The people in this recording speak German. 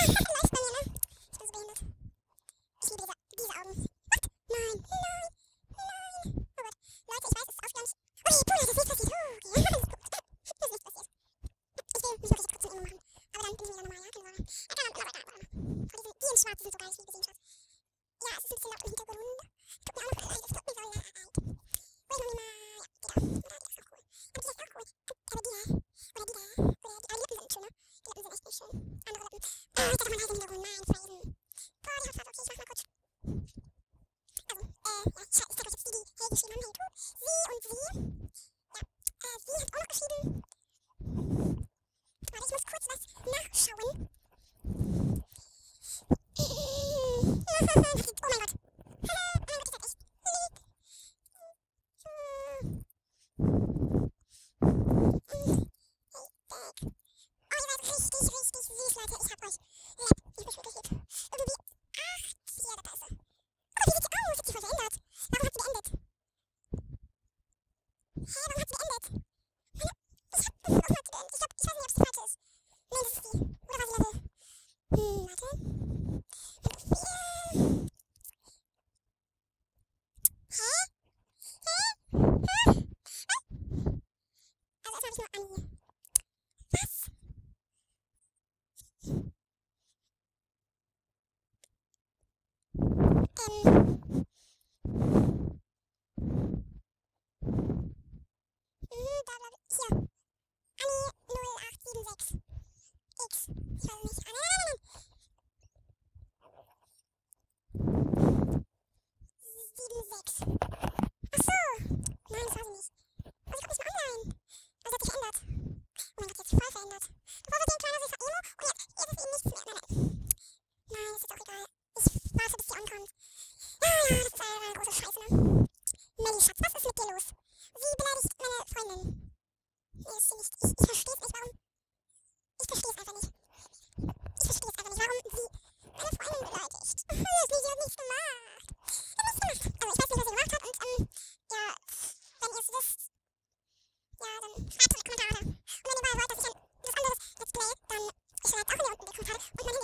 läuft bei mir, ne? Ich bin so behindert. Ich liebe diese Augen. What? Nein, nein, nein. Oh Gott. Leute, ich weiß, es ist aufgehört. Okay, Bruder, das ist nicht passiert. Okay, alles gut. Das ist nicht passiert. Ich will mich wirklich jetzt trotzdem Emo machen. Aber dann bin ich wieder normal, ja? Keine Sorge. Die in schwarz sind so geil, ich liebe sie in schwarz. Ja, es ist ein bisschen laut im Hintergrund. Tut mir auch noch leid, es tut mir so leid. Wait, noch mal. Ja, die da. Die ist auch cool. Aber die ist auch cool. Aber die da. Oder die da. Oder die Lippen sind schöner. Die Lippen sind echt nicht schön. Andere Lippen. Oh, ich dachte mal leise im Hintergrund. Nein, Frozen. Boah, die Hautfarbe. Okay, ich mach mal kurz. Also, ja, ich zeig euch jetzt die, die hey geschrieben haben. Hey, du. Sie und sie. Ja, sie hat auch noch geschrieben. Warte, ich muss kurz was nachschauen. Oh mein Gott. Oh mein Gott, die ist halt echt lieb. Oh, ihr seid richtig, richtig süß, Leute. Ich hab euch lieb. Ich hab euch wirklich lieb. Irgendwie 8 4 da ist sie. Oh, wie sieht sie aus? Hat sie voll verändert. Warum hat sie beendet? Hä, warum hat sie beendet? Warum hat sie beendet? Ich weiß nicht, ob sie falsch ist. Nein, das ist sie. Oder war sie Level? Warte. Also erstmal habe ich nur Anni. Was? Da hier. Anni 0876. X. Ich weiß nicht. Ah, nein. 76. Ach so. Nein, das war sie nicht. Oh, sie kommt nicht mehr online. Also sie hat sich verändert. Oh mein Gott, jetzt voll verändert. Davor war sie ein kleiner süßer Emo und jetzt ist sie nichts mehr. Nein. Nein, ist jetzt auch egal. Ich warte, bis sie ankommt. Ja, das ist eine große Scheiße, ne? Melly, Schatz, was ist mit dir los? Sie beleidigt meine Freundin. Nee, ist sie nicht. Ich verstehe es nicht, warum. Ich verstehe es einfach nicht. Ich verstehe es einfach nicht, warum sie meine Freundin beleidigt. Sie hat nichts gemacht. Sie hat nichts gemacht. Also, ich weiß nicht, was sie gemacht hat und, ja, wenn ihr es wisst, ja, dann schreibt es in die Kommentare. Und wenn ihr mal wollt, dass ich ein anderes Let's Play, dann schreibt auch hier unten in die Kommentare. Und mein